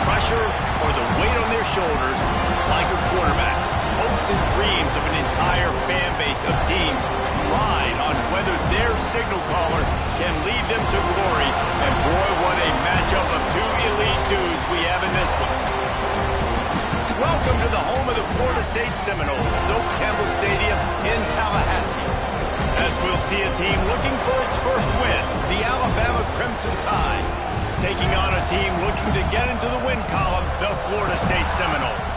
pressure or the weight on their shoulders, like a quarterback, hopes and dreams of an entire fan base of teams ride on whether their signal caller can lead them to glory. And boy, what a matchup of two elite dudes we have in this one. Welcome to the home of the Florida State Seminoles, Doak Campbell Stadium in Tallahassee. As we'll see a team looking for its first win, the Alabama Crimson Tide, taking on a team looking to get into the win column, the Florida State Seminoles.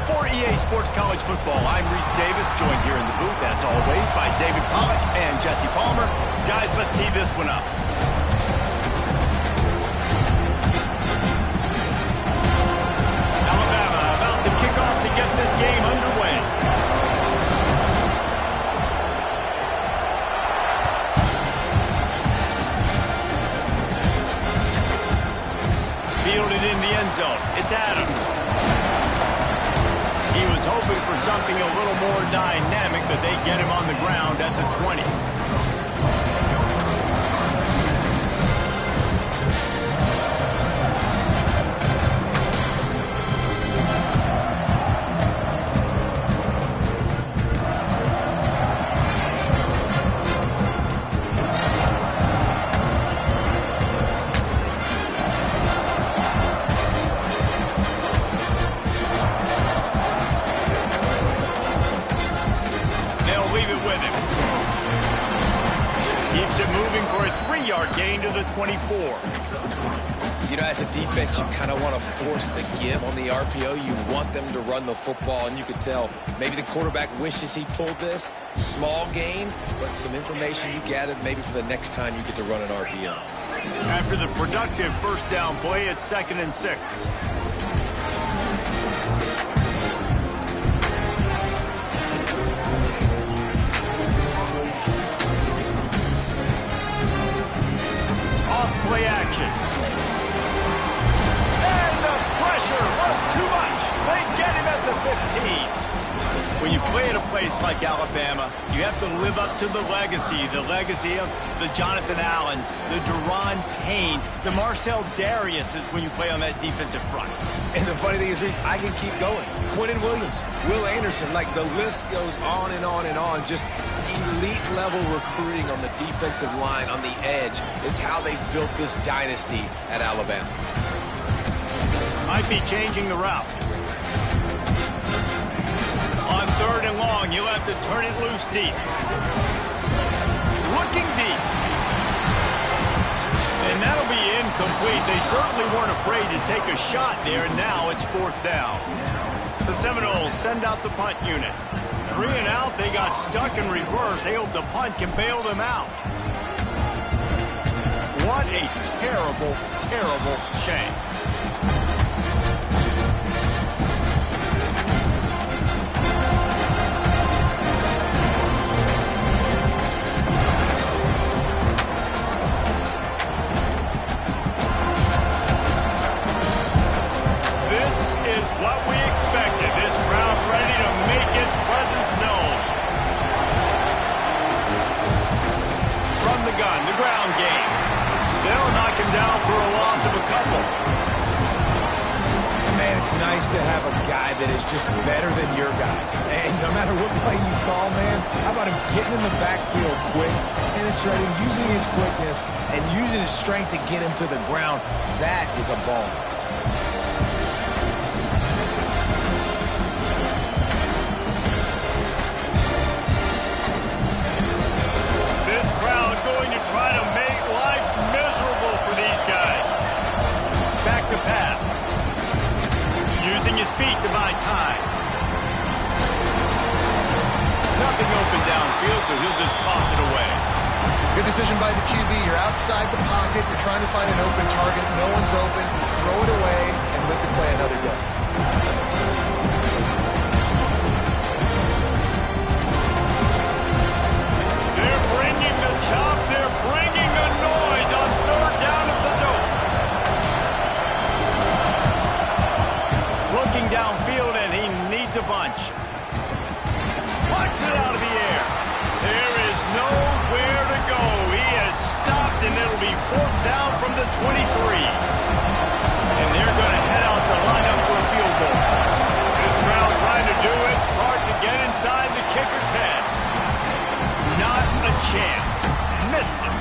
For EA Sports College Football, I'm Reese Davis, joined here in the booth, as always, by David Pollack and Jesse Palmer. Guys, let's tee this one up. Alabama about to kick off to get this game underway. Fielded in the end zone. It's Adams. He was hoping for something a little more dynamic, but they get him on the ground at the 20. Gain to the 24. You know, as a defense, you kind of want to force the give on the RPO. You want them to run the football, and you could tell maybe the quarterback wishes he pulled this. Small gain, but some information you gathered maybe for the next time you get to run an RPO. After the productive first down play, it's 2nd and 6. Play action. And the pressure was too much. They get him at the 15. When you play at a place like Alabama, you have to live up to the legacy of the Jonathan Allens, the Deron Paynes, the Marcel Dariuses when you play on that defensive front. And the funny thing is, Reese, I can keep going. Quentin Williams, Will Anderson, like the list goes on and on and on. Just elite level recruiting on the defensive line, on the edge, is how they built this dynasty at Alabama. Might be changing the route. On 3rd and long, you'll have to turn it loose deep. Looking deep. And that'll be incomplete. They certainly weren't afraid to take a shot there, and now it's 4th down. The Seminoles send out the punt unit. 3 and out, they got stuck in reverse. They hope the punt can bail them out. What a terrible, terrible shame. What we expected. This crowd ready to make its presence known. From the gun, the ground game. They'll knock him down for a loss of a couple. Man, it's nice to have a guy that is just better than your guys. And no matter what play you call, man, how about him getting in the backfield quick, penetrating, using his quickness, and using his strength to get him to the ground. That is a ball. Going to try to make life miserable for these guys. Back to pass. Using his feet to buy time. Nothing open downfield, so he'll just toss it away. Good decision by the QB. You're outside the pocket. You're trying to find an open target. No one's open. Throw it away and let the play another go. They're bringing the chop. They're bringing the noise on 3rd down at the Doak. Looking downfield, and he needs a bunch. Plucks it out of the air. There is nowhere to go. He has stopped, and it'll be 4th down from the 23. And they're going to head out do its part to get inside the kicker's head. Not a chance. Missed it.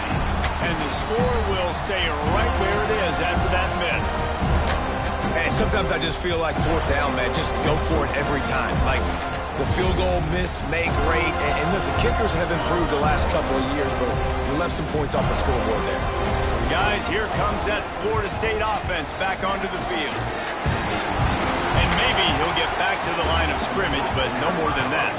And the score will stay right where it is after that miss. And sometimes I just feel like fourth down, man. Just go for it every time. Like the field goal, miss, make, rate. And listen, kickers have improved the last couple of years, but we left some points off the scoreboard there. Guys, here comes that Florida State offense back onto the field. And maybe he'll get back to the line of scrimmage, but no more than that.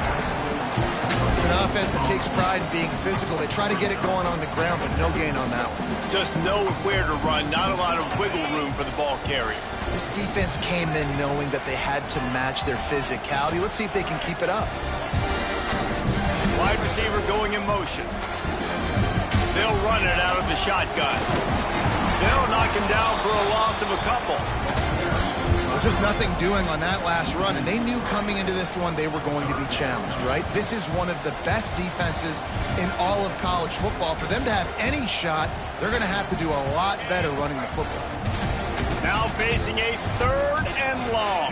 It's an offense that takes pride in being physical. They try to get it going on the ground, but no gain on that one. Just know where to run, not a lot of wiggle room for the ball carrier. This defense came in knowing that they had to match their physicality. Let's see if they can keep it up. Wide receiver going in motion. They'll run it out of the shotgun. They'll knock him down for a loss of a couple. Well, just nothing doing on that last run, and they knew coming into this one they were going to be challenged, right? This is one of the best defenses in all of college football. For them to have any shot, they're going to have to do a lot better running the football. Now facing a 3rd and long.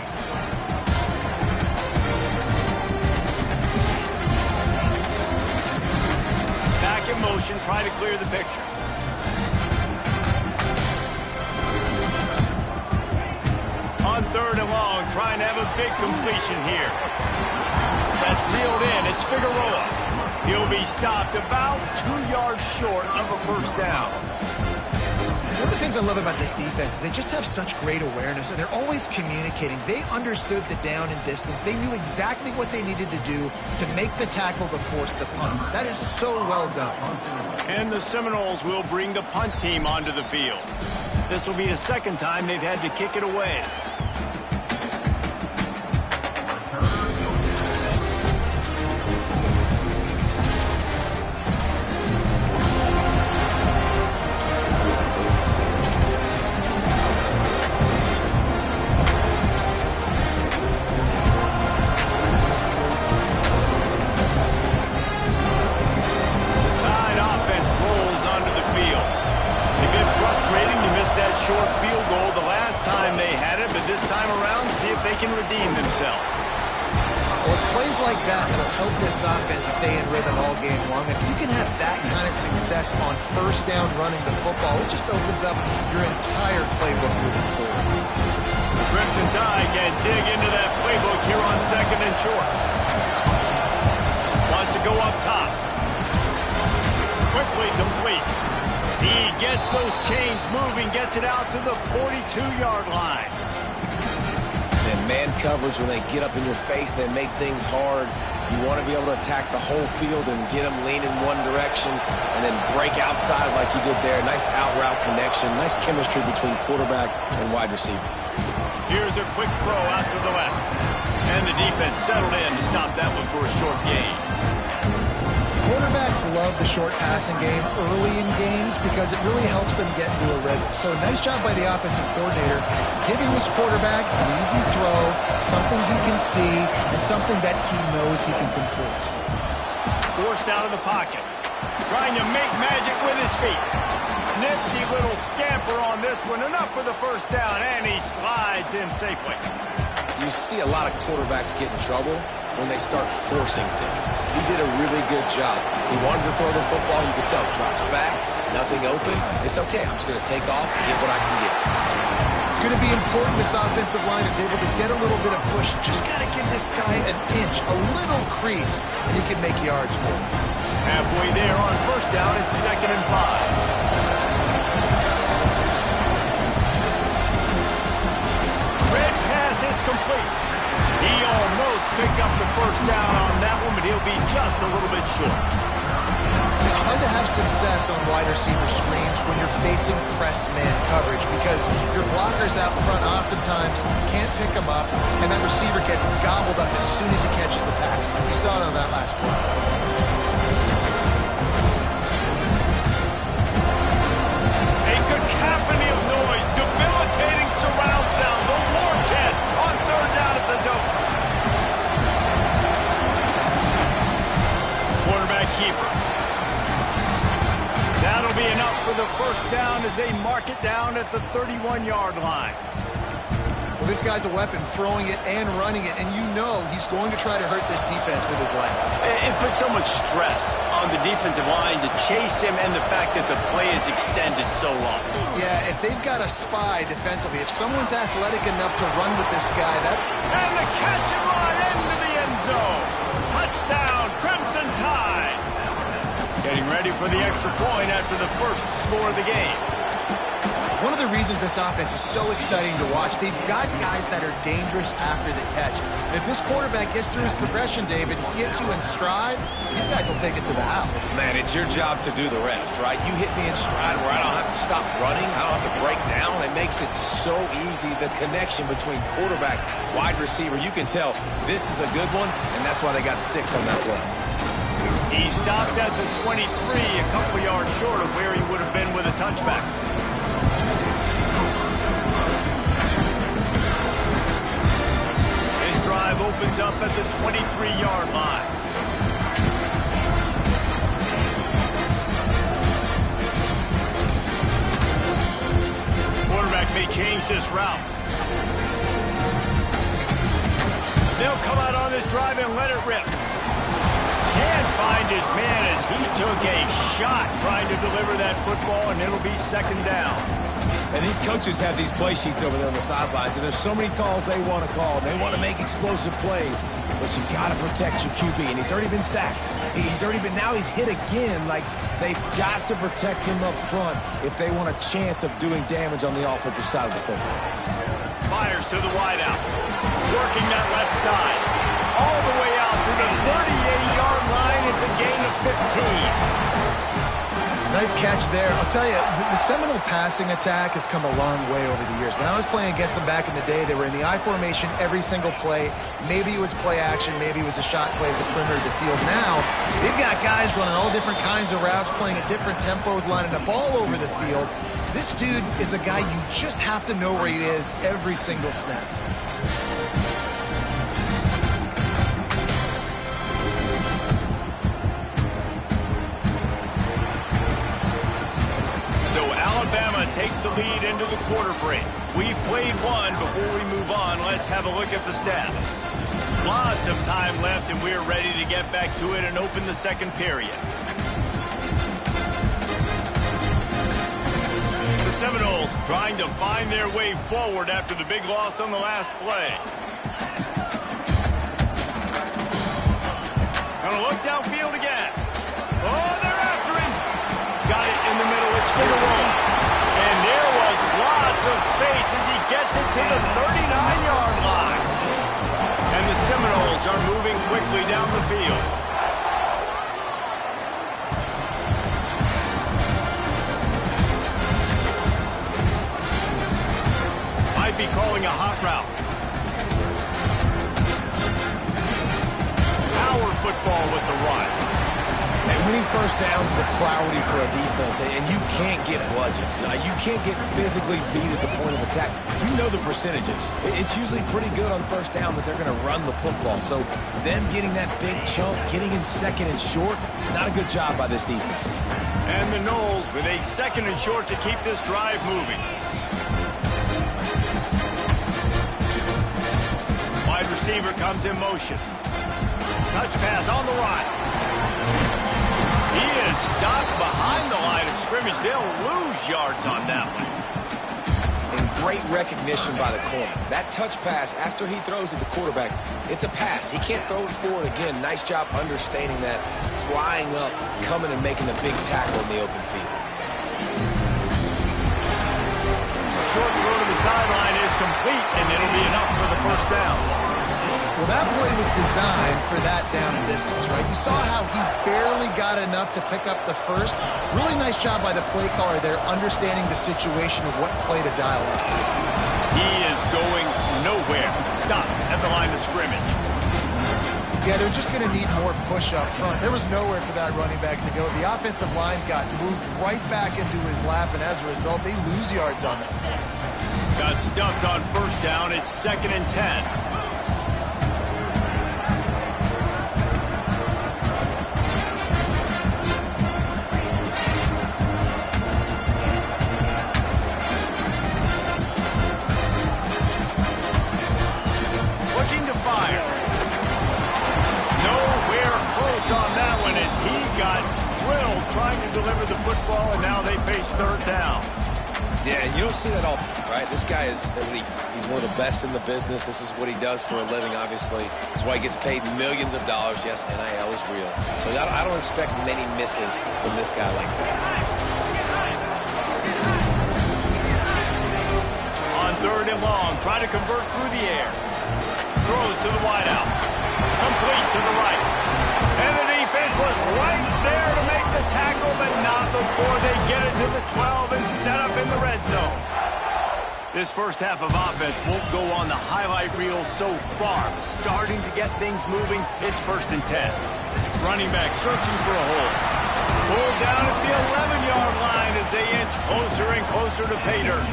Back in motion, try to clear the picture. On 3rd and long, trying to have a big completion here. That's reeled in. It's Figueroa. He'll be stopped about 2 yards short of a first down. One of the things I love about this defense is they just have such great awareness, and they're always communicating. They understood the down and distance. They knew exactly what they needed to do to make the tackle to force the punt. That is so well done. And the Seminoles will bring the punt team onto the field. This will be the 2nd time they've had to kick it away. Short field goal the last time they had it, but this time around, see if they can redeem themselves. Well, it's plays like that that'll help this offense stay in rhythm all game long. If you can have that kind of success on first down running the football, it just opens up your entire playbook moving forward. Crimson Tide can dig into that playbook here on 2nd and short. Wants to go up top. Quickly complete. He gets those chains moving, gets it out to the 42-yard line. And man coverage, when they get up in your face, they make things hard. You want to be able to attack the whole field and get them lean in one direction and then break outside like you did there. Nice out route connection, nice chemistry between quarterback and wide receiver. Here's a quick throw out to the left. And the defense settled in to stop that one for a short gain. Quarterbacks love the short passing game early in games because it really helps them get into a rhythm. So nice job by the offensive coordinator giving his quarterback an easy throw, something he can see, and something that he knows he can complete. Forced out of the pocket. Trying to make magic with his feet. Nifty little scamper on this one. Enough for the first down, and he slides in safely. You see a lot of quarterbacks get in trouble when they start forcing things. He did a really good job. He wanted to throw the football. You could tell. Drops back, nothing open. It's okay. I'm just going to take off and get what I can get. It's going to be important this offensive line is able to get a little bit of push. Just got to give this guy an inch, a little crease, and he can make yards for him. Halfway there on first down, it's 2nd and 5. Red pass, it's complete. He almost picked up the first down on that one, but he'll be just a little bit short. It's hard to have success on wide receiver screens when you're facing press man coverage because your blockers out front oftentimes can't pick them up, and that receiver gets gobbled up as soon as he catches the pass. You saw it on that last play. A cacophony of noise, debilitating surround sound, the war chant on 3rd down at the dope. Quarterback keeper. That'll be enough for the first down as they mark it down at the 31-yard line. Well, this guy's a weapon, throwing it and running it, and you know he's going to try to hurt this defense with his legs. It puts so much stress on the defensive line to chase him and the fact that the play is extended so long. Yeah, if they've got a spy defensively, if someone's athletic enough to run with this guy, that... And the catch and run into the end zone. Touchdown, Crimson Tide. Getting ready for the extra point after the first score of the game. One of the reasons this offense is so exciting to watch, they've got guys that are dangerous after the catch. And if this quarterback gets through his progression, David, gets you in stride, these guys will take it to the house. Man, it's your job to do the rest, right? You hit me in stride where I don't have to stop running. I don't have to break down. It makes it so easy, the connection between quarterback, wide receiver. You can tell this is a good one, and that's why they got 6 on that play. He stopped at the 23, a couple yards short of where he would have been with a touchback. His drive opens up at the 23-yard line. Quarterback may change this route. They'll come out on this drive and let it rip. Can't find his man as he took a shot trying to deliver that football, and it'll be second down. And these coaches have these play sheets over there on the sidelines, and there's so many calls they want to call. They want to make explosive plays, but you got to protect your QB, and he's already been sacked. Now he's hit again. Like, they've got to protect him up front if they want a chance of doing damage on the offensive side of the football. Fires to the wideout, working that left side. All the way out to the 38-yard line. It's a gain of 15. Nice catch there. I'll tell you, the Seminole passing attack has come a long way over the years. When I was playing against them back in the day, they were in the I formation every single play. Maybe it was play action. Maybe it was a shot play at the perimeter of the field. Now, they've got guys running all different kinds of routes, playing at different tempos, lining the ball over the field. This dude is a guy you just have to know where he is every single snap. Takes the lead into the quarter break. We've played one. Before we move on, let's have a look at the stats. Lots of time left, and we're ready to get back to it and open the second period. The Seminoles trying to find their way forward after the big loss on the last play. Gonna look downfield again. Oh, they're after him. Got it in the middle. It's Figueroa. And there was lots of space as he gets it to the 39-yard line. And the Seminoles are moving quickly down the field. Might be calling a hot route. Power football with the run. And winning first downs is a priority for a defense, and you can't get bludgeoned. You can't get physically beat at the point of attack. You know the percentages. It's usually pretty good on first down that they're going to run the football. So them getting that big chunk, getting in second and short, not a good job by this defense. And the Noles with a second and short to keep this drive moving. Wide receiver comes in motion. Touch pass on the run. He is stopped behind the line of scrimmage. They'll lose yards on that one. And great recognition by the corner. That touch pass, after he throws it to the quarterback, it's a pass. He can't throw it forward again. Nice job understanding that, flying up, coming and making a big tackle in the open field. Short throw to the sideline is complete, and it'll be enough for the first down. Well, that play was designed for that down and distance, right? You saw how he barely got enough to pick up the first. Really nice job by the play caller there, understanding the situation of what play to dial up. He is going nowhere. Stop at the line of scrimmage. Yeah, they're just going to need more push up front. There was nowhere for that running back to go. The offensive line got moved right back into his lap, and as a result, they lose yards on it. Got stuffed on first down. It's 2nd and 10. delivered the football, and now they face third down. Yeah, and you don't see that often, right? This guy is elite. He's one of the best in the business. This is what he does for a living, obviously. That's why he gets paid millions of dollars. Yes, NIL is real. So I don't expect many misses from this guy like that. On third and long, trying to convert through the air. Throws to the wideout. Complete to the right. And the defense was right there to make the tackle, but not before they get it to the 12 and set up in the red zone. This first half of offense won't go on the highlight reel so far, but starting to get things moving, it's 1st and 10. Running back searching for a hole. Pulled down at the 11-yard line as they inch closer and closer to pay dirt.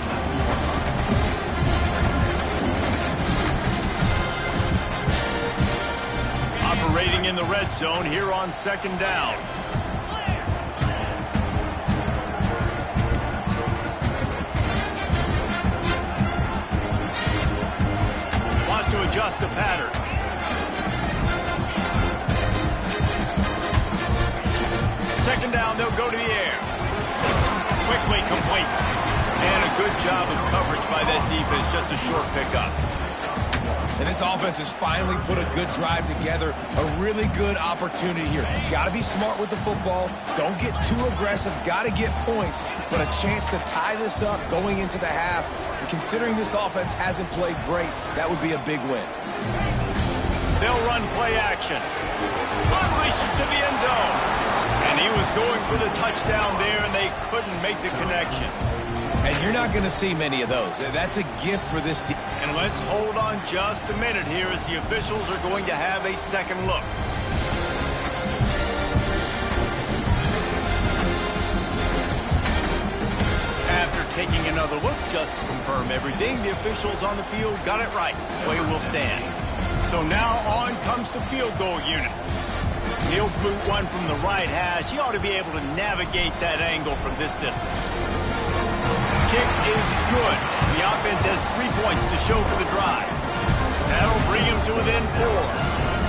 Operating in the red zone here on 2nd down. Wants to adjust the pattern. Second down, they'll go to the air. Quickly complete. And a good job of coverage by that defense, just a short pickup. And this offense has finally put a good drive together. A really good opportunity here. Got to be smart with the football. Don't get too aggressive. Got to get points. But a chance to tie this up going into the half. And considering this offense hasn't played great, that would be a big win. They'll run play action. Unleashes to the end zone. And he was going for the touchdown there, and they couldn't make the connection. And you're not going to see many of those. That's a gift for this team. And let's hold on just a minute here as the officials are going to have a second look. After taking another look just to confirm everything, the officials on the field got it right. Play will stand. So now on comes the field goal unit. He'll boot one from the right hash. He ought to be able to navigate that angle from this distance. Kick is good. The offense has 3 points to show for the drive. That'll bring him to within 4.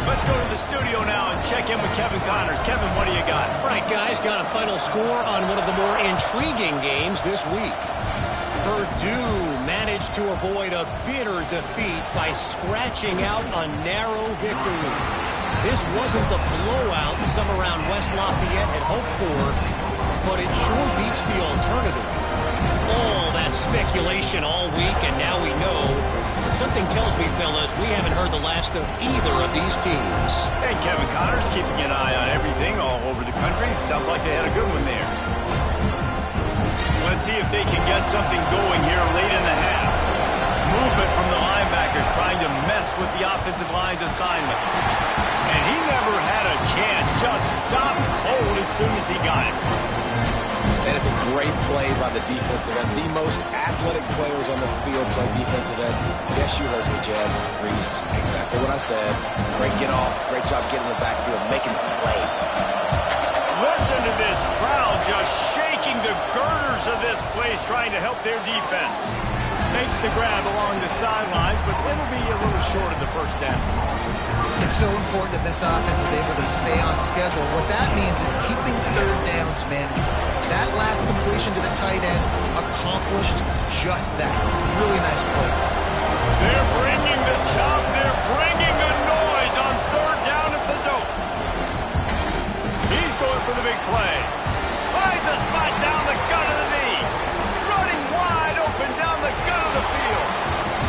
Let's go to the studio now and check in with Kevin Connors. Kevin, what do you got? All right, guys, got a final score on one of the more intriguing games this week. Purdue managed to avoid a bitter defeat by scratching out a narrow victory. This wasn't the blowout some around West Lafayette had hoped for, but it sure beats the alternative. All that speculation all week, and now we know. But something tells me, fellas, we haven't heard the last of either of these teams. And Kevin Connors keeping an eye on everything all over the country. Sounds like they had a good one there. Let's see if they can get something going here late in the half. Movement from the linebackers trying to mess with the offensive line's assignments. And he never had a chance. Just stopped cold as soon as he got it. And it's a great play by the defensive end. The most athletic players on the field play defensive end. Yes, you heard me, Jess, Reese. Exactly what I said. Great get off. Great job getting in the backfield, making the play. Listen to this crowd just shaking the girders of this place, trying to help their defense. Makes the grab along the sidelines, but it'll be a little short of the first down. It's so important that this offense is able to stay on schedule. What that means is keeping third downs manageable. That last completion to the tight end accomplished just that. Really nice play. They're bringing the chop. They're bringing the noise on third down at the dope. He's going for the big play. Finds a spot down the gut of the knee. Running wide open down the gut of the field.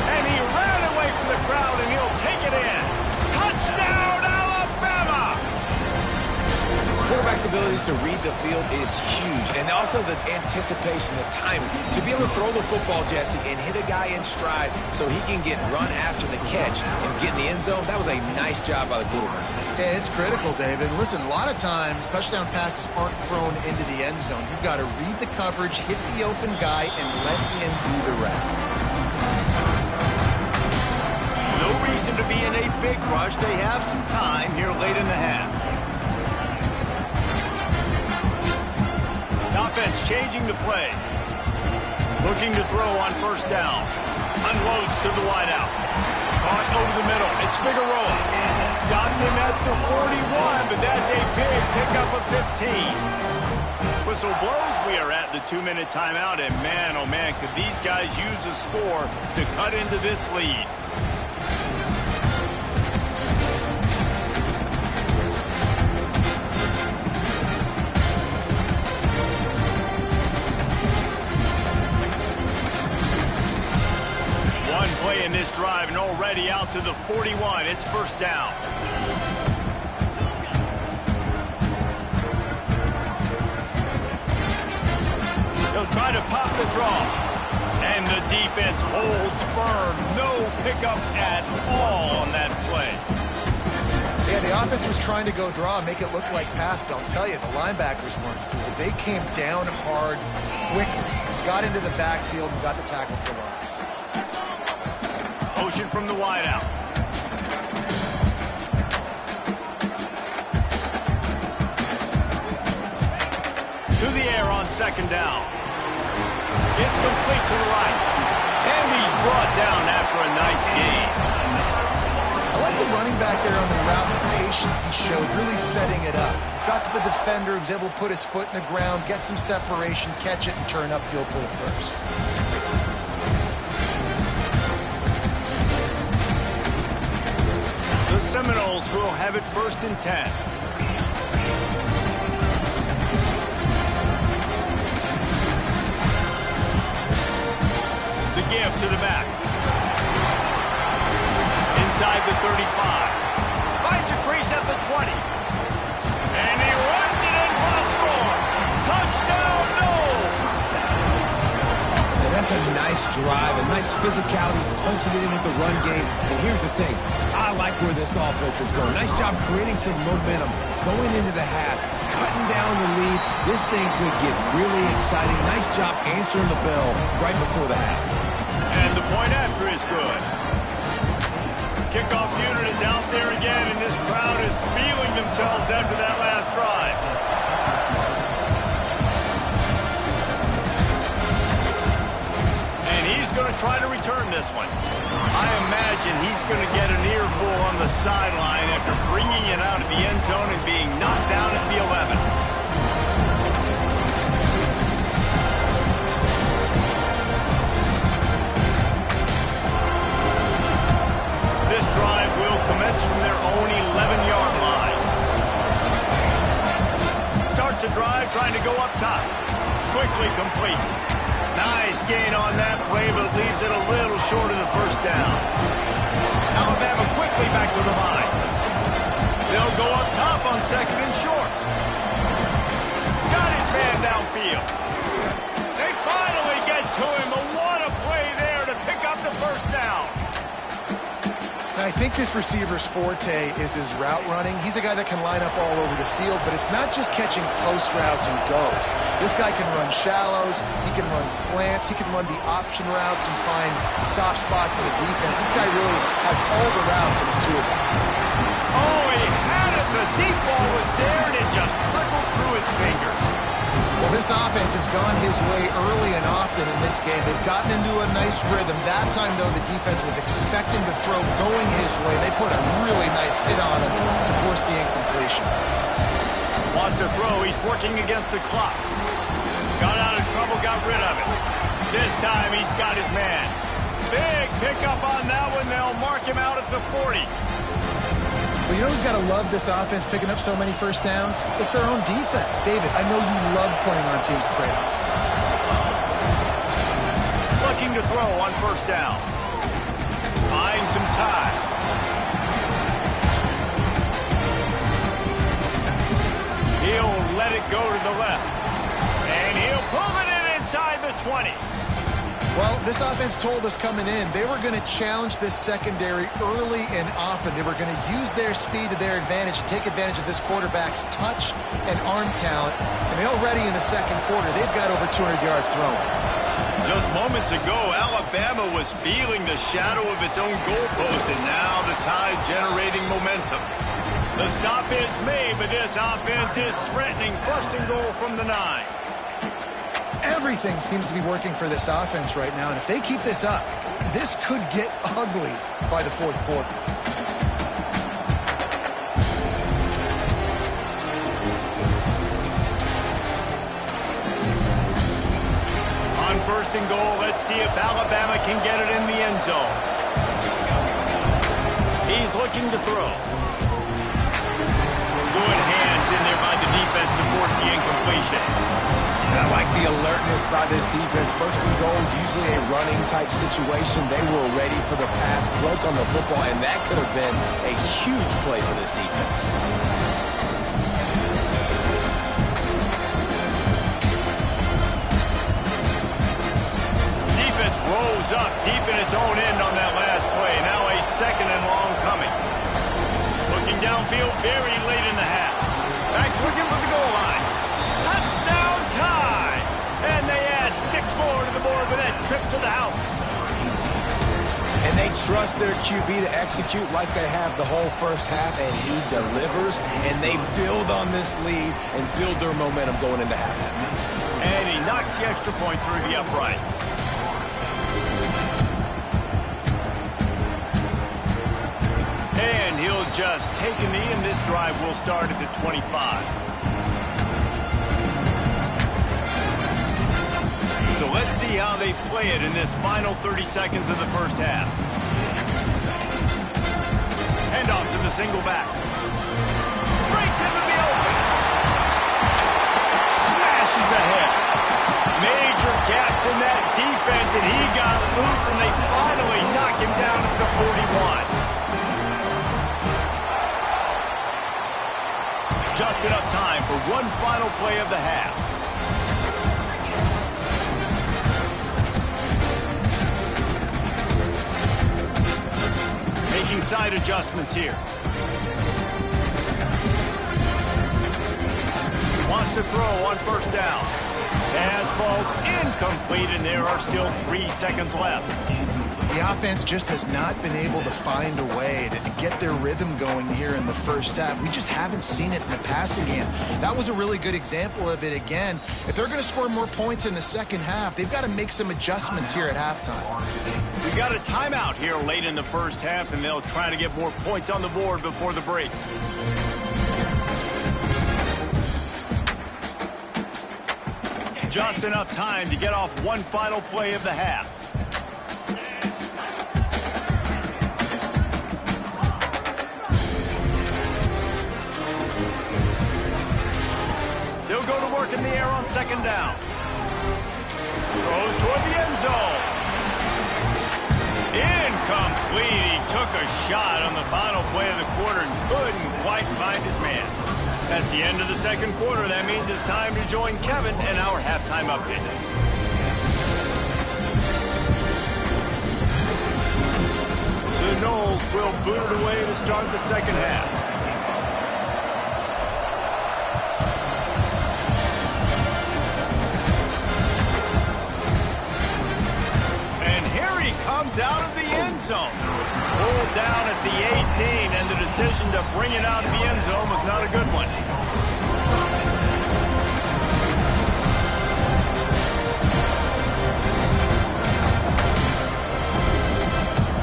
And he ran away from the crowd, and he'll take it in. Touchdown, Alabama! Quarterback's abilities to read the field is huge. And also the anticipation, the timing. To be able to throw the football, Jesse, and hit a guy in stride so he can get run after the catch and get in the end zone, that was a nice job by the quarterback. Yeah, it's critical, David. Listen, a lot of times touchdown passes aren't thrown into the end zone. You've got to read the coverage, hit the open guy, and let him do the rest. No reason to be in a big rush. They have some time here late in the half. Offense changing the play. Looking to throw on first down. Unloads to the wideout. Caught over the middle. It's Figueroa. Stopped him at the 41, but that's a big pickup of 15. Whistle blows, we are at the 2-minute timeout, and man, oh man, could these guys use a score to cut into this lead. One play in this drive and already out to the 41. It's first down. He'll try to pop the draw. And the defense holds firm. No pickup at all on that play. Yeah, the offense was trying to go draw, make it look like pass, but I'll tell you, the linebackers weren't fooled. They came down hard, quickly, got into the backfield, and got the tackle for loss. Motion from the wideout. To the air on second down. It's complete to the right. And he's brought down after a nice gain. I like the running back there on the route, the patience he showed, really setting it up. Got to the defender, was able to put his foot in the ground, get some separation, catch it, and turn upfield for the first. The Seminoles will have it 1st and 10. The give to the back. Inside the 35. Finds a crease at the 20. And he runs it in for the score. Touchdown, no! And that's a nice drive, a nice physicality, punching it in with the run game. And here's the thing. I like where this offense is going. Nice job creating some momentum going into the half, cutting down the lead. This thing could get really exciting. Nice job answering the bell right before the half. And the point after is good. Kickoff unit is out there again, and this crowd is feeling themselves after that last drive. And he's going to try to return this one. I imagine he's going to get an earful on the sideline after bringing it out of the end zone and being knocked down at the 11. This drive will commence from their own 11-yard line. Starts a drive trying to go up top. Quickly complete. Nice gain on that play, but leaves it a little short of the first down. Alabama quickly back to the line. They'll go up top on 2nd and short. Got his man downfield. They finally get to him, but what a play there to pick up the first down. I think this receiver's forte is his route running. He's a guy that can line up all over the field, but it's not just catching post routes and goes. This guy can run shallows, he can run slants, he can run the option routes and find soft spots in the defense. This guy really has all the routes in his toolbox. Oh, he had it. The deep ball was there, and it just trickled through his fingers. Well, this offense has gone his way early and often in this game. They've gotten into a nice rhythm. That time, though, the defense was expecting the throw going his way. They put a really nice hit on him to force the incompletion. Wants to throw. He's working against the clock. Got out of trouble, got rid of it. This time, he's got his man. Big pickup on that one. They'll mark him out at the 40. Well, you know who's got to love this offense picking up so many first downs? It's their own defense. David, I know you love playing on teams with great offenses. Looking to throw on first down. Finds some time. He'll let it go to the left. And he'll pull it in inside the 20. Well, this offense told us coming in they were going to challenge this secondary early and often. They were going to use their speed to their advantage and take advantage of this quarterback's touch and arm talent. And already in the second quarter, they've got over 200 yards thrown. Just moments ago, Alabama was feeling the shadow of its own goalpost, and now the Tide generating momentum. The stop is made, but this offense is threatening 1st and goal from the 9. Everything seems to be working for this offense right now, and if they keep this up, this could get ugly by the 4th quarter. and goal. Let's see if Alabama can get it in the end zone. He's looking to throw. Good hands in there by the defense to force the incompletion. And I like the alertness by this defense. First and goal, usually a running type situation. They were ready for the pass, broke on the football, and that could have been a huge play for this defense. Defense rolls up deep in its own end on that last play. Now a second and long coming. Looking downfield very late in the half. Backs looking for the goal line. Touchdown tie! And they add 6 more to the board with that trip to the house. And they trust their QB to execute like they have the whole first half, and he delivers, and they build on this lead and build their momentum going into halftime. And he knocks the extra point through the uprights. And he'll just take a knee, and this drive will start at the 25. So let's see how they play it in this final 30 seconds of the first half. Hand off to the single back. Breaks into the open. Smashes ahead. Major gaps in that defense, and he got loose, and they finally knock him down at the 41. Just enough time for one final play of the half. Making side adjustments here. Wants to throw on first down. Pass falls incomplete, and there are still 3 seconds left. The offense just has not been able to find a way to get their rhythm going here in the first half. We just haven't seen it in the passing game. That was a really good example of it again. If they're going to score more points in the second half, they've got to make some adjustments here at halftime. We got a timeout here late in the first half, and they'll try to get more points on the board before the break. Just enough time to get off one final play of the half. They'll go to work in the air on second down. Throws toward the end zone. Incomplete. He took a shot on the final play of the quarter and couldn't quite find his man. That's the end of the second quarter. That means it's time to join Kevin and our halftime update. The Noles will boot it away to start the second half. And here he comes out of the end zone. Pulled down at the 18, and the decision to bring it out of the end zone was not a good one.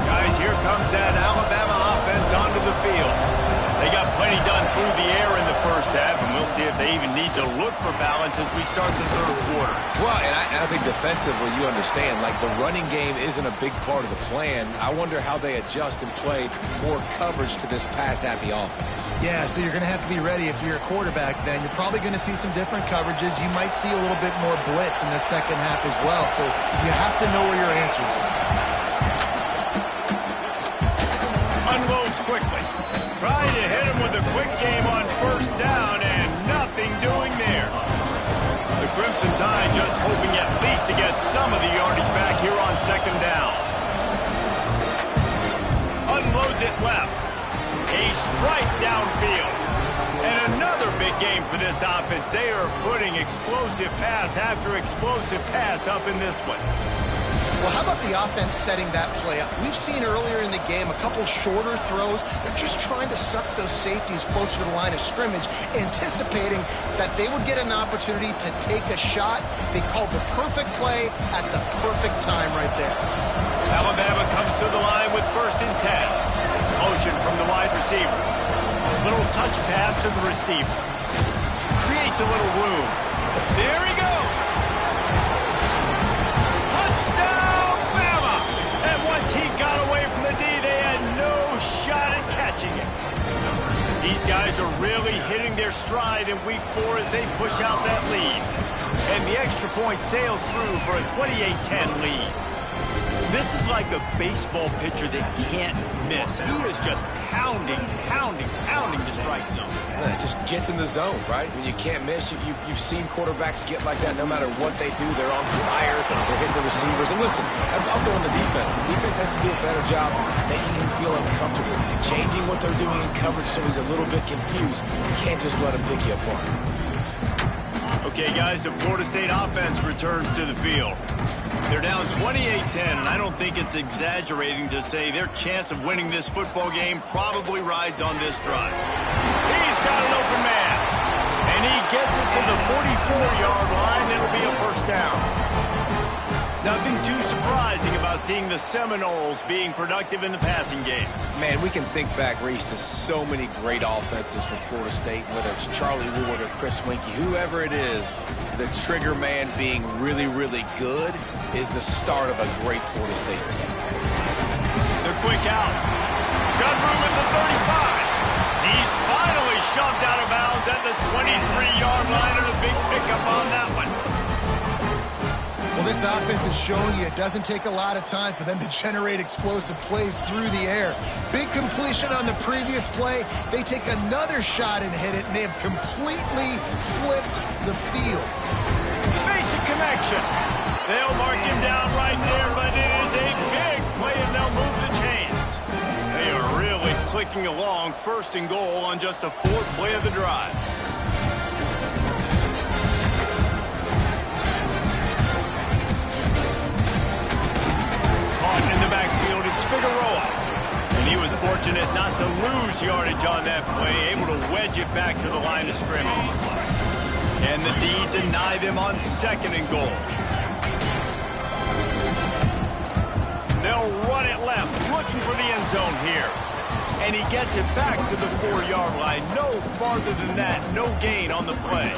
Guys, here comes that Alabama offense onto the field. They got plenty done through the air in the first half, and we'll see if they even need to look for balance as we start the third quarter. Well, and I think defensively, you understand, like the running game isn't a big part of the plan. I wonder how they adjust and play more coverage to this pass-happy offense. Yeah, so you're going to have to be ready if you're a quarterback then. You're probably going to see some different coverages. You might see a little bit more blitz in the second half as well, so you have to know where your answers are. Unloads quickly. Trying to hit him with a quick game on first down, and nothing doing there. The Crimson Tide just hoping at least to get some of the yardage back here on second down. Unloads it left. A strike downfield. And another big game for this offense. They are putting explosive pass after explosive pass up in this one. Well, how about the offense setting that play up? We've seen earlier in the game a couple shorter throws. They're just trying to suck those safeties closer to the line of scrimmage, anticipating that they would get an opportunity to take a shot. They called the perfect play at the perfect time right there. Alabama comes to the line with 1st and 10. Motion from the wide receiver. Little touch pass to the receiver. Creates a little room. There he goes. These guys are really hitting their stride in week 4 as they push out that lead. And the extra point sails through for a 28-10 lead. This is like a baseball pitcher that can't miss. He is just pounding the strike zone. Man, it just gets in the zone, right? When you can't miss, you've seen quarterbacks get like that no matter what they do. They're on fire. They're hitting the receivers. And listen, that's also on the defense. The defense has to do a better job making him feel uncomfortable, changing what they're doing in coverage so he's a little bit confused. You can't just let him pick you apart. Okay, guys, the Florida State offense returns to the field. They're down 28-10, and I don't think it's exaggerating to say their chance of winning this football game probably rides on this drive. He's got an open man, and he gets it to the 44-yard line. It'll be a first down. Nothing too surprising about seeing the Seminoles being productive in the passing game. Man, we can think back, Reese, to so many great offenses from Florida State, whether it's Charlie Ward or Chris Winkie, whoever it is, the trigger man being really, really good is the start of a great Florida State team. The quick out. Got room at the 35. He's finally shoved out of bounds at the 23-yard line, and a big pickup on that one. Well, this offense is showing you it doesn't take a lot of time for them to generate explosive plays through the air. Big completion on the previous play. They take another shot and hit it, and they have completely flipped the field. Basic connection. They'll mark him down right there, but it is a big play, and they'll move the chains. They are really clicking along, 1st and goal on just the 4th play of the drive. In the backfield, it's Figueroa. And he was fortunate not to lose yardage on that play, able to wedge it back to the line of scrimmage. And the D deny them on 2nd and goal. They'll run it left, looking for the end zone here. And he gets it back to the 4-yard line. No farther than that, no gain on the play.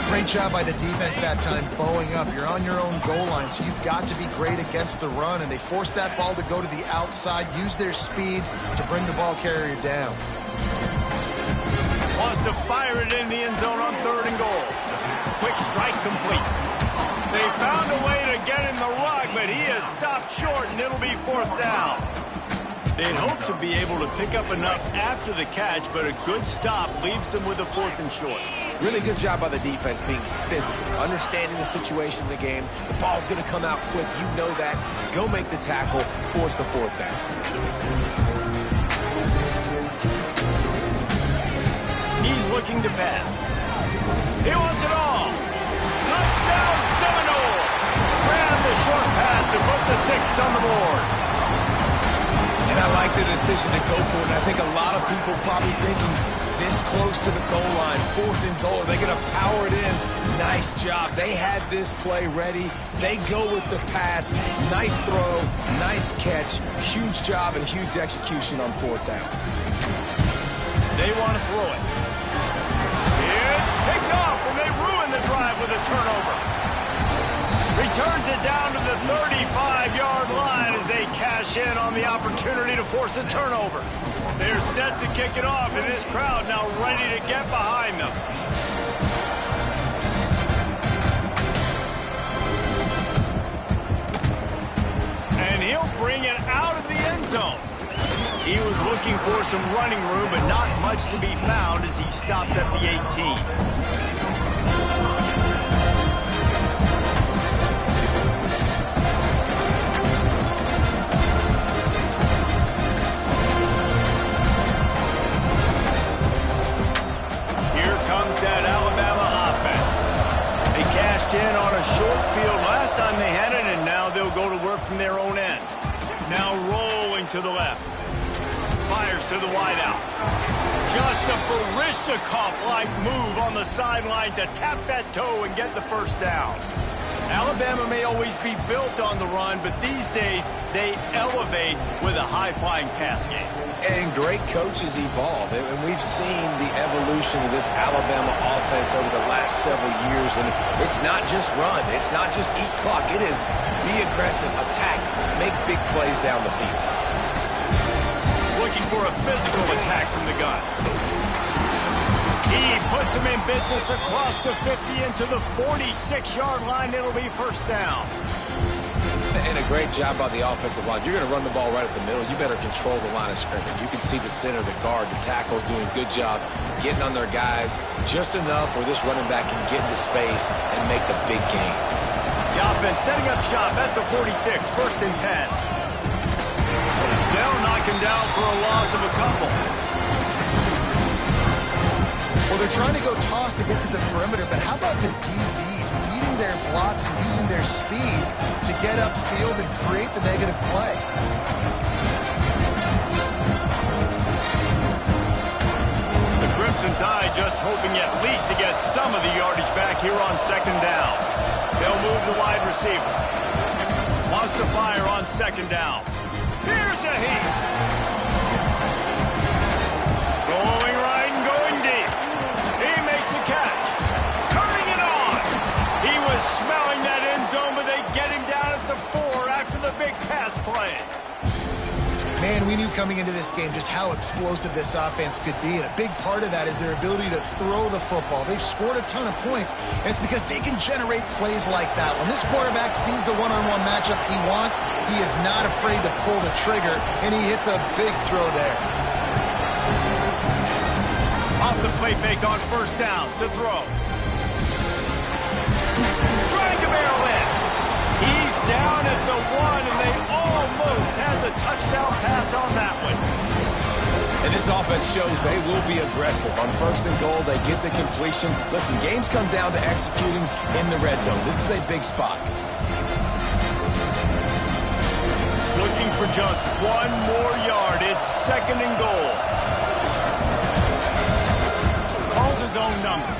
Great job by the defense that time, bowing up. You're on your own goal line, so you've got to be great against the run, and they force that ball to go to the outside, use their speed to bring the ball carrier down. Wants to fire it in the end zone on 3rd and goal. Quick strike complete. They found a way to get in the rug, but he has stopped short, and it'll be 4th down. They'd hope to be able to pick up enough after the catch, but a good stop leaves them with a 4th and short. Really good job by the defense being physical, understanding the situation in the game. The ball's going to come out quick. You know that. Go make the tackle, force the 4th down. He's looking to pass. He wants it all. Touchdown Seminoles. Grab the short pass to put the 6 on the board. And I like the decision to go for it. And I think a lot of people probably thinking this close to the goal line, 4th and goal. Are they going to power it in? Nice job. They had this play ready. They go with the pass. Nice throw, nice catch. Huge job and huge execution on 4th down. They want to throw it. It's picked off, and they ruin the drive with a turnover. Returns it down to the 35-yard line as they cash in on the opportunity to force a turnover. They're set to kick it off, and this crowd now ready to get behind them. And he'll bring it out of the end zone. He was looking for some running room, but not much to be found as he stopped at the 18. That Alabama offense. They cashed in on a short field last time they had it, and now they'll go to work from their own end. Now rolling to the left. Fires to the wideout. Just a Barishnikov-like move on the sideline to tap that toe and get the first down. Alabama may always be built on the run, but these days they elevate with a high-flying pass game. And great coaches evolve, and we've seen the evolution of this Alabama offense over the last several years, and it's not just run, it's not just eat clock, it is be aggressive, attack, make big plays down the field. Looking for a physical attack from the gun. He puts him in business across the 50 into the 46-yard line. It'll be first down. And a great job by the offensive line. You're going to run the ball right at the middle. You better control the line of scrimmage. You can see the center, the guard, the tackles doing a good job getting on their guys just enough where this running back can get into space and make the big game. The offense setting up shop at the 46, first and 10. They'll knock him down for a loss of a couple. Well, they're trying to go toss to get to the perimeter, but how about the DBs beating their blocks and using their speed to get upfield and create the negative play? The Crimson Tide just hoping at least to get some of the yardage back here on second down. They'll move the wide receiver. Wants to fire on second down. Here's a heat. Going right and going deep. He makes a catch. Turning it on. He was smelling that end zone, but they get him down at the 4 after the big pass play. Man, we knew coming into this game just how explosive this offense could be, and a big part of that is their ability to throw the football. They've scored a ton of points, and it's because they can generate plays like that. When this quarterback sees the one-on-one matchup he wants, he is not afraid to pull the trigger, and he hits a big throw there. Off the play fake on first down, the throw. Trying to barrel in. He's down at the 1, and they almost had the touchdown pass on that one. And this offense shows they will be aggressive. On first and goal, they get the completion. Listen, games come down to executing in the red zone. This is a big spot. Looking for just one more yard. It's second and goal. Calls his own number.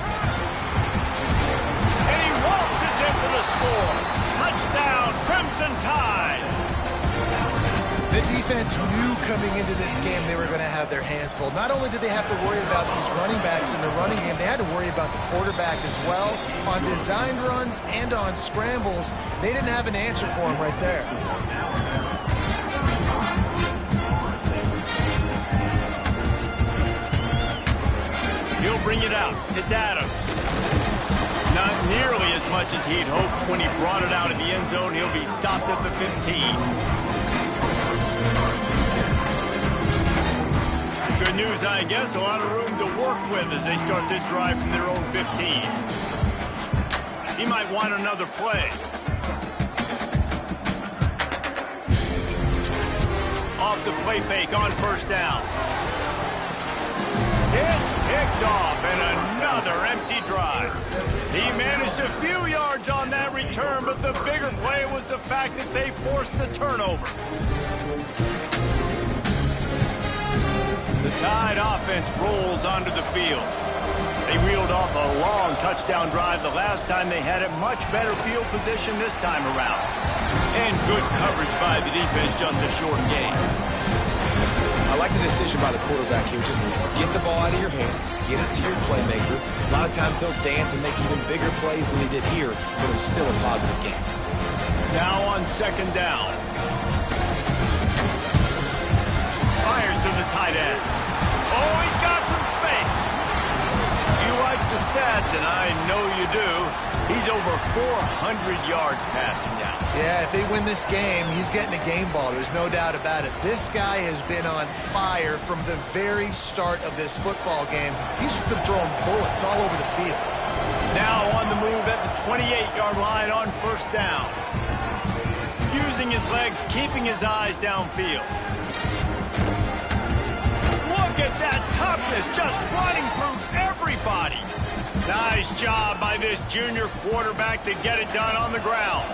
And he waltzes in for the score. Touchdown, Crimson Tide. The defense knew coming into this game they were going to have their hands full. Not only did they have to worry about these running backs in the running game, they had to worry about the quarterback as well. On designed runs and on scrambles, they didn't have an answer for him right there. He'll bring it out. It's Adams. Not nearly as much as he'd hoped when he brought it out of the end zone. He'll be stopped at the 15. Good news, I guess. A lot of room to work with as they start this drive from their own 15. He might want another play. Off the play fake on first down. It's picked off and another empty drive. He managed a few yards on that return, but the bigger play was the fact that they forced the turnover. The Tide offense rolls onto the field. They reeled off a long touchdown drive the last time. They had a much better field position this time around. And good coverage by the defense, just a short game. I like the decision by the quarterback here. Just get the ball out of your hands, get it to your playmaker. A lot of times he'll dance and make even bigger plays than he did here, but it was still a positive game. Now on second down. Fires to the tight end. Oh, he's got some space. You like the stats, and I know you do. He's over 400 yards passing now. Yeah, if they win this game, he's getting a game ball. There's no doubt about it. This guy has been on fire from the very start of this football game. He's been throwing bullets all over the field. Now on the move at the 28-yard line on first down. Using his legs, keeping his eyes downfield. Look at that toughness, just running through everybody. Nice job by this junior quarterback to get it done on the ground.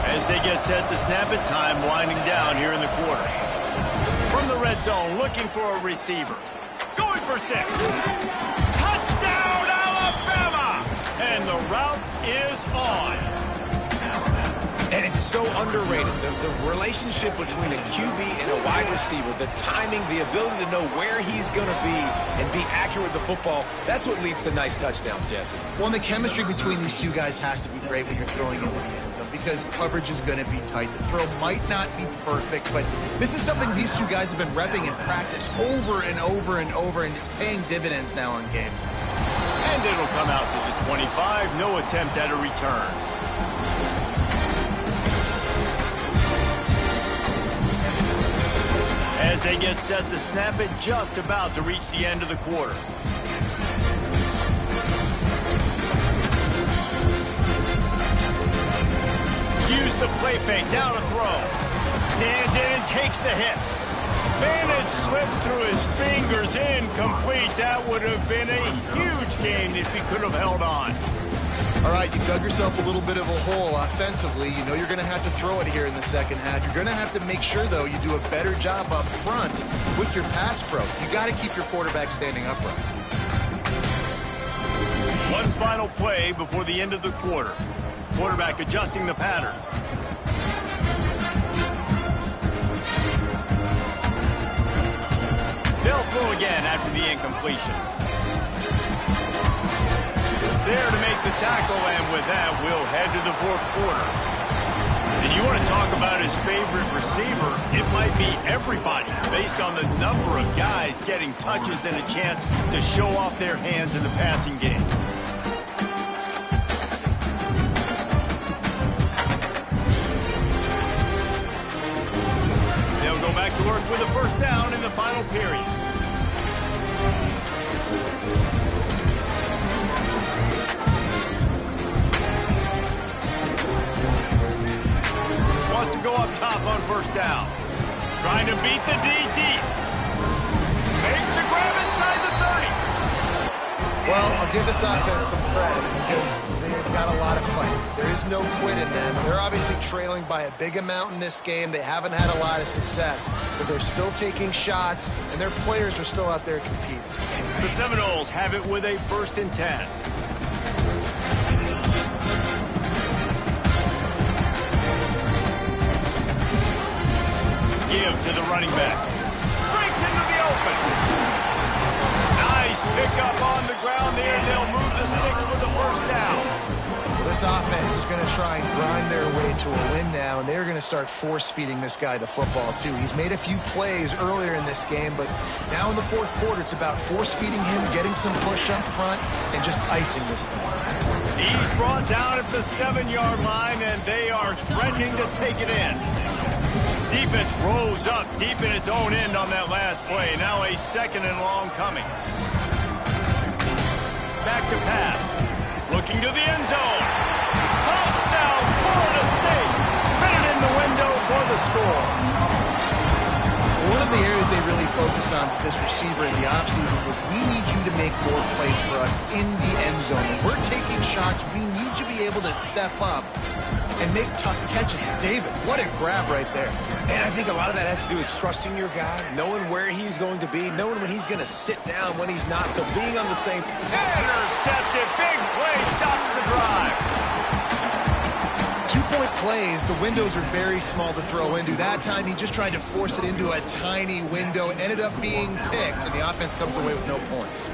As they get set to snap it, time winding down here in the quarter. From the red zone, looking for a receiver. Going for 6. Touchdown, Alabama! And the route is on. And it's so underrated. The relationship between a QB and a wide receiver, the timing, the ability to know where he's going to be and be accurate with the football, that's what leads to nice touchdowns, Jesse. Well, and the chemistry between these two guys has to be great when you're throwing into the end zone. because coverage is going to be tight. The throw might not be perfect, but this is something these two guys have been repping in practice over and over and over, and it's paying dividends now in game. And it'll come out to the 25. No attempt at a return. As they get set to snap it, just about to reach the end of the quarter. Use the play fake, now to throw. Stands in and takes the hit. Bandage slips through his fingers, incomplete. That would have been a huge gain if he could have held on. All right, you dug yourself a little bit of a hole offensively. You know you're going to have to throw it here in the second half. You're going to have to make sure, though, you do a better job up front with your pass pro. You got to keep your quarterback standing upright. One final play before the end of the quarter. Quarterback adjusting the pattern. They'll throw again after the incompletion. There to make the tackle, and with that, we'll head to the fourth quarter. And you want to talk about his favorite receiver, it might be everybody, based on the number of guys getting touches and a chance to show off their hands in the passing game. They'll go back to work with a first down in the final period. Wants to go up top on first down. Trying to beat the D deep. Makes the grab inside the 30. Well, I'll give this offense some credit because they've got a lot of fight. There is no quit in them. They're obviously trailing by a big amount in this game. They haven't had a lot of success, but they're still taking shots, and their players are still out there competing. The Seminoles have it with a 1st and 10. Give to the running back. Breaks into the open. Nice pickup on the ground there. They'll move the sticks with the first down. Well, this offense is going to try and grind their way to a win now, and they're going to start force-feeding this guy the football, too. He's made a few plays earlier in this game, but now in the fourth quarter, it's about force-feeding him, getting some push up front, and just icing this thing. He's brought down at the 7-yard line, and they are threatening to take it in. Defense rose up deep in its own end on that last play. Now a 2nd and long coming. Back to pass. Looking to the end zone. Touchdown, Florida State. Fitted in the window for the score. One of the areas they really focused on with this receiver in the offseason was we need you to make more plays for us in the end zone. When we're taking shots, we need you to be able to step up and make tough catches. David, what a grab right there. And I think a lot of that has to do with trusting your guy, knowing where he's going to be, knowing when he's going to sit down, when he's not. So being on the same... Intercepted. Big play. Stops the drive. 2-point plays, the windows are very small to throw into. That time, he just tried to force it into a tiny window. It ended up being picked, and the offense comes away with no points.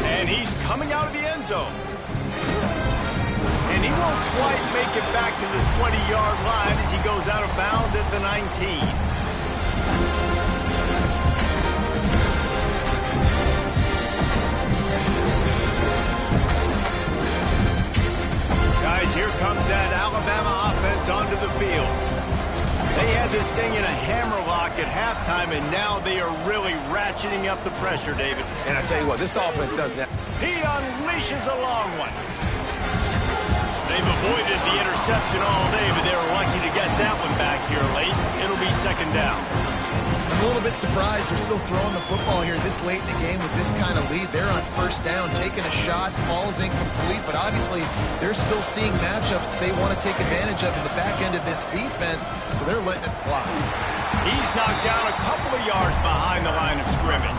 And he's coming out of the end zone. And he won't quite make it back to the 20-yard line as he goes out of bounds at the 19. Guys, here comes that Alabama offense onto the field. They had this thing in a hammerlock at halftime, and now they are really ratcheting up the pressure, David. And I tell you what, this offense does that. He unleashes a long one. They've avoided the interception all day, but they were lucky to get that one back here late. It'll be 2nd down. I'm a little bit surprised they're still throwing the football here this late in the game with this kind of lead. They're on first down, taking a shot, falls incomplete, but obviously they're still seeing matchups that they want to take advantage of in the back end of this defense, so they're letting it fly. He's knocked down a couple of yards behind the line of scrimmage.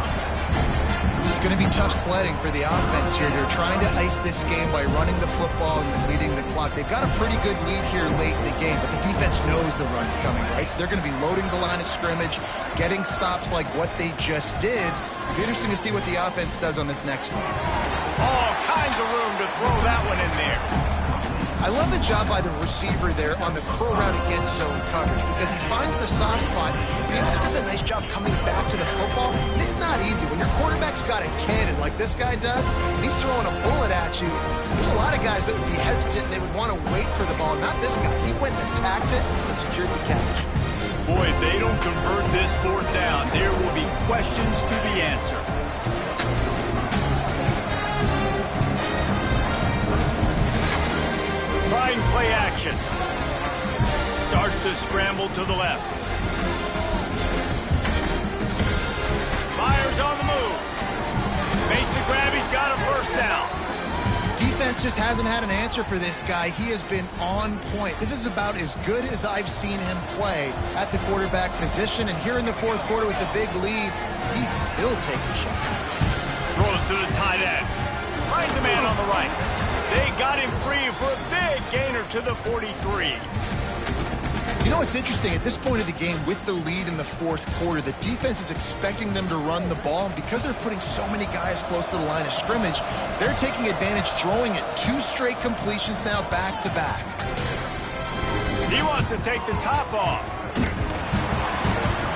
He's going to be tough sledding for the offense here. They're trying to ice this game by running the football and leading the clock. They've got a pretty good lead here late in the game, but the defense knows the run's coming, right? So they're going to be loading the line of scrimmage, getting stops like what they just did. It'll be interesting to see what the offense does on this next one. All kinds of room to throw that one in there. I love the job by the receiver there on the curl route against zone coverage because he finds the soft spot, but he also does a nice job coming back to the football. And it's not easy. When your quarterback's got a cannon like this guy does, and he's throwing a bullet at you, there's a lot of guys that would be hesitant and they would want to wait for the ball. Not this guy. He went and attacked it and secured the catch. Boy, if they don't convert this fourth down, there will be questions to be answered. Trying play action. Starts to scramble to the left. Myers on the move. Makes the grab. He's got a first down. Defense just hasn't had an answer for this guy. He has been on point. This is about as good as I've seen him play at the quarterback position. And here in the fourth quarter with the big lead, he's still taking shots. Throws to the tight end. Finds a man on the right. They got him free for a big gainer to the 43. You know what's interesting? At this point of the game, with the lead in the fourth quarter, the defense is expecting them to run the ball. And because they're putting so many guys close to the line of scrimmage, they're taking advantage, throwing it 2 straight completions now back-to-back. He wants to take the top off.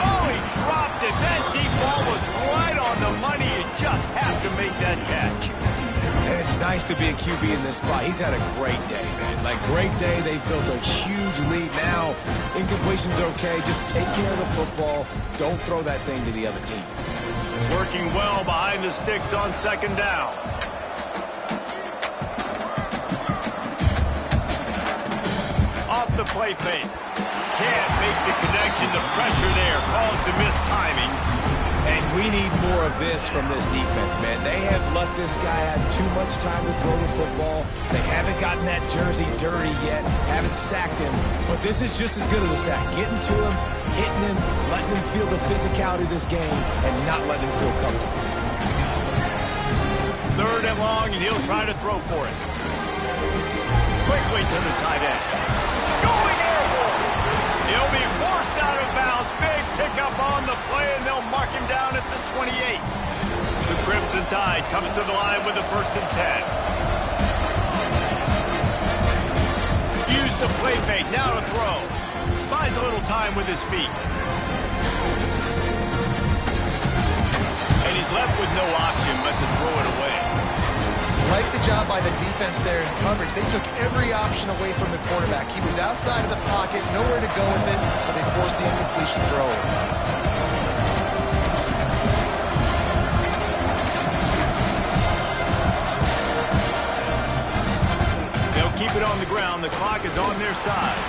Oh, he dropped it. That deep ball was right on the money. You just have to make that catch. And it's nice to be a QB in this spot. He's had a great day, man. Like, great day. They've built a huge lead now. Incompletion's okay. Just take care of the football. Don't throw that thing to the other team. Working well behind the sticks on second down. Off the play fake. Can't make the connection. The pressure there caused the missed timing. And we need more of this from this defense, man. They have let this guy have too much time to throw the football. They haven't gotten that jersey dirty yet, haven't sacked him. But this is just as good as a sack. Getting to him, hitting him, letting him feel the physicality of this game, and not letting him feel comfortable. 3rd and long, and he'll try to throw for it. Quickly to the tight end. Going airborne. He'll be forced out of bounds. Big pickup on the play, and they'll mark him down at the 28. The Crimson Tide comes to the line with a 1st and 10. Use the play fake, now to throw. Buys a little time with his feet. And he's left with no option but to throw it away. Like the job by the defense there in coverage. They took every option away from the quarterback. He was outside of the pocket, nowhere to go with it, so they forced the incompletion throw. They'll keep it on the ground. The clock is on their side.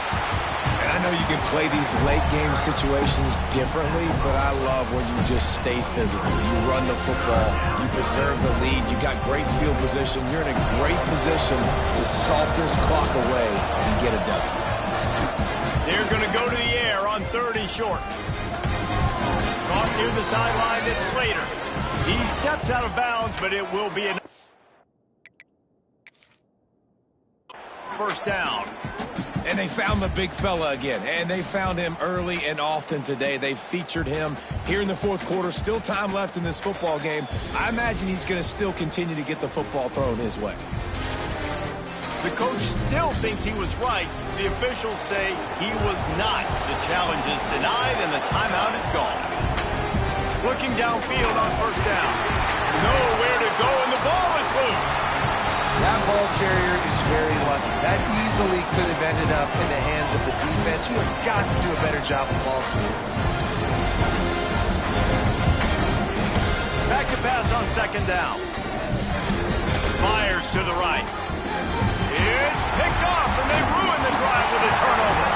And I know you can play these late-game situations differently, but I love when you just stay physical. You run the football. You preserve the lead. You got great field position. You're in a great position to salt this clock away and get a W. They're going to go to the air on 3rd and short. Caught near the sideline, it's Slater. He steps out of bounds, but it will be an 1st down. And they found the big fella again, and they found him early and often today. They featured him here in the fourth quarter. Still time left in this football game. I imagine he's going to still continue to get the football thrown his way. The coach still thinks he was right. The officials say he was not. The challenge is denied, and the timeout is gone. Looking downfield on 1st down. Nowhere to go, and the ball is loose. That ball carrier is very lucky. That easily could have ended up in the hands of the defense. You have got to do a better job with balls here. Back to pass on 2nd down. Myers to the right. It's picked off, and they ruin the drive with a turnover.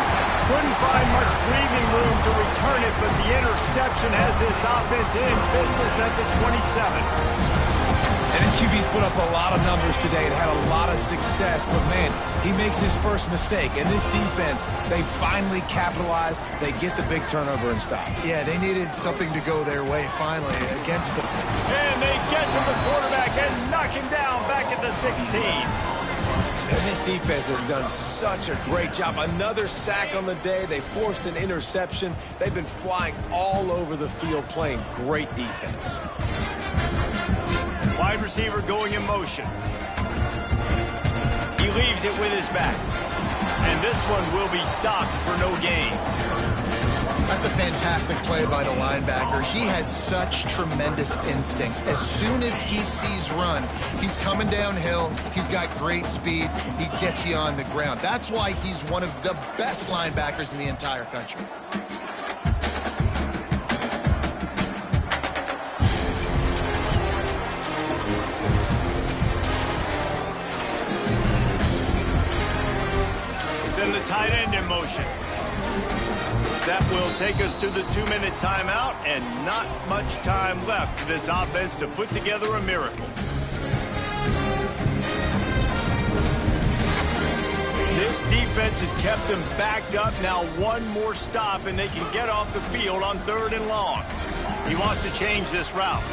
Couldn't find much breathing room to return it, but the interception has this offense in business at the 27. And his QB's put up a lot of numbers today and had a lot of success. But, man, he makes his first mistake. And this defense, they finally capitalize. They get the big turnover and stop. Yeah, they needed something to go their way finally against the... And they get from the quarterback and knock him down back at the 16. And this defense has done such a great job. Another sack on the day. They forced an interception. They've been flying all over the field playing great defense. Wide receiver going in motion. He leaves it with his back. And this one will be stopped for no gain. That's a fantastic play by the linebacker. He has such tremendous instincts. As soon as he sees run, he's coming downhill. He's got great speed. He gets you on the ground. That's why he's one of the best linebackers in the entire country. Send the tight end in motion. That will take us to the 2-minute timeout, and not much time left for this offense to put together a miracle. This defense has kept them backed up. Now one more stop, and they can get off the field on 3rd and long. He wants to change this route.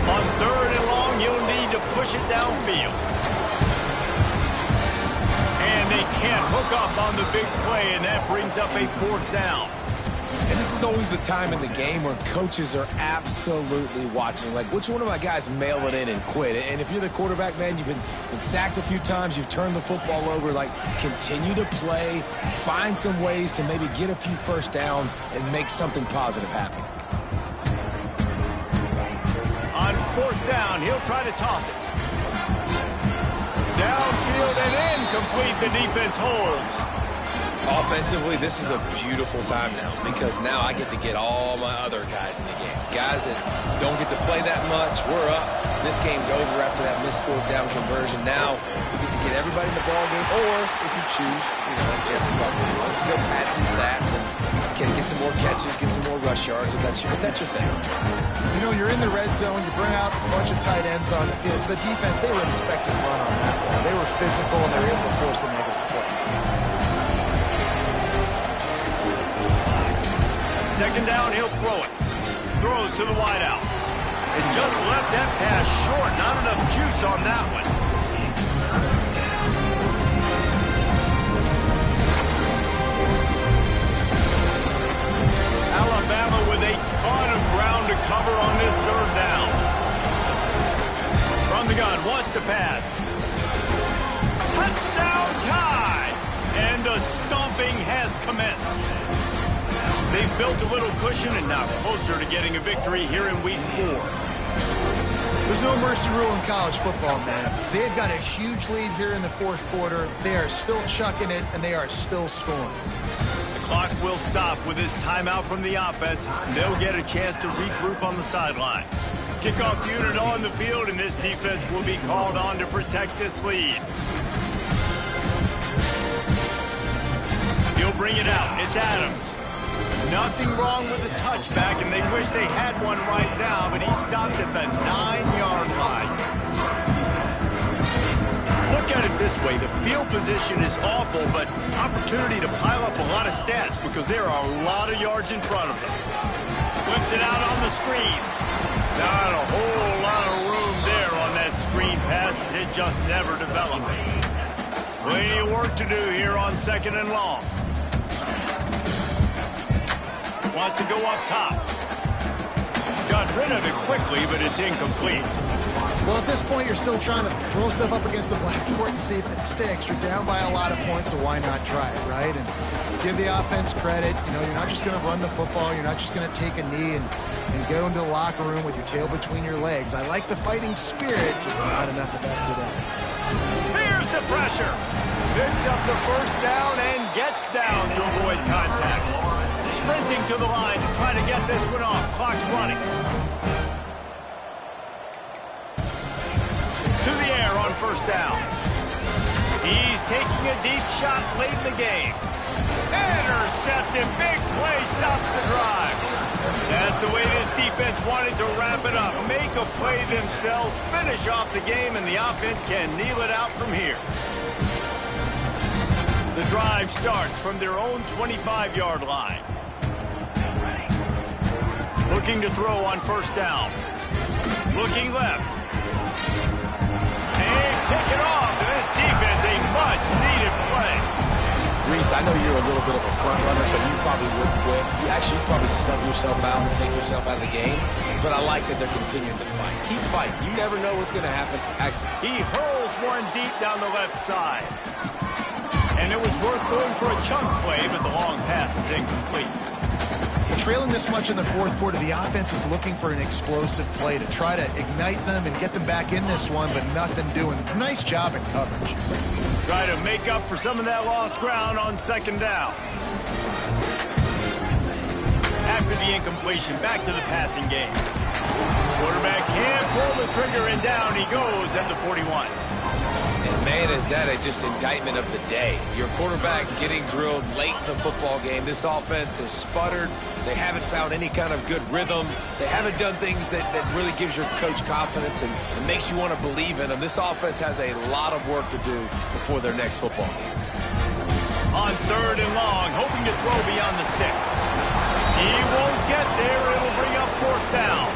On 3rd and long, you'll need to push it downfield. And they can't hook up on the big play, and that brings up a 4th down. And this is always the time in the game where coaches are absolutely watching. Like, which one of my guys mail it in and quit? And if you're the quarterback, man, you've been sacked a few times, you've turned the football over. Like, continue to play, find some ways to maybe get a few first downs and make something positive happen. On 4th down, he'll try to toss it. Downfield and incomplete. The defense holds. Offensively, this is a beautiful time now because now I get to get all my other guys in the game. Guys that don't get to play that much, we're up. This game's over after that missed 4th down conversion. Now we get to get everybody in the ball game, or if you choose, like Jesse probably wants to go pad some stats and get some more catches, get some more rush yards if that's your thing. You know, you're in the red zone, you bring out a bunch of tight ends on the field. So the defense, they were expecting to run on that one. They were physical, and they were able to force the negative play. 2nd down, he'll throw it. Throws to the wideout. And just left that pass short. Not enough juice on that one. Alabama with a ton of ground to cover on this 3rd down. From the gun, wants to pass. Touchdown tie! And the stomping has commenced. They've built a little cushion and now closer to getting a victory here in Week 4. There's no mercy rule in college football, man. They've got a huge lead here in the 4th quarter. They are still chucking it, and they are still scoring. The clock will stop with this timeout from the offense. They'll get a chance to regroup on the sideline. Kickoff unit on the field, and this defense will be called on to protect this lead. He'll bring it out. It's Adams. Nothing wrong with the touchback, and they wish they had one right now, but he stopped at the 9-yard line. Look at it this way. The field position is awful, but opportunity to pile up a lot of stats because there are a lot of yards in front of them. Flips it out on the screen. Not a whole lot of room there on that screen pass as it just never developed. Plenty of work to do here on 2nd and long. Wants to go up top. Got rid of it quickly, but it's incomplete. Well, at this point, you're still trying to throw stuff up against the blackboard and see if it sticks. You're down by a lot of points, so why not try it, right? And give the offense credit. You know, you're not just going to run the football. You're not just going to take a knee and go into the locker room with your tail between your legs. I like the fighting spirit, just not enough of that today. Here's the pressure. Picks up the 1st down and gets down to avoid contact. Sprinting to the line to try to get this one off. Clock's running. To the air on 1st down. He's taking a deep shot late in the game. Intercepted. Big play stops the drive. That's the way this defense wanted to wrap it up. Make a play themselves, finish off the game, and the offense can kneel it out from here. The drive starts from their own 25-yard line. Looking to throw on first down. Looking left. And pick it off. This defense, a much-needed play. Reese, I know you're a little bit of a front runner, so you probably wouldn't quit. You actually probably sub yourself out and take yourself out of the game. But I like that they're continuing to fight. Keep fighting. You never know what's going to happen. He hurls one deep down the left side. And it was worth going for a chunk play, but the long pass is incomplete. Trailing this much in the fourth quarter, the offense is looking for an explosive play to try to ignite them and get them back in this one, but nothing doing. Nice job in coverage. Try to make up for some of that lost ground on second down. After the incompletion, back to the passing game. Quarterback can't pull the trigger, and down he goes at the 41. And man, is that just indictment of the day. Your quarterback getting drilled late in the football game. This offense has sputtered. They haven't found any kind of good rhythm. They haven't done things that really gives your coach confidence and makes you want to believe in them. This offense has a lot of work to do before their next football game. On third and long, hoping to throw beyond the sticks. He won't get there. It'll bring up fourth down.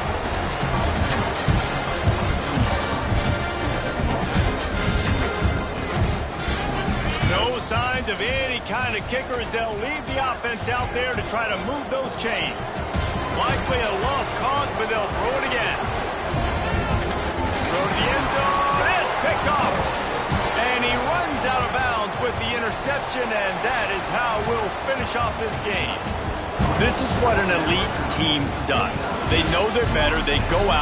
No signs of any kind of kickers. They'll leave the offense out there to try to move those chains. Likely a lost cause, but they'll throw it again. Throw to the end zone. It's picked off. And he runs out of bounds with the interception, and that is how we'll finish off this game. This is what an elite team does. They know they're better. They go out.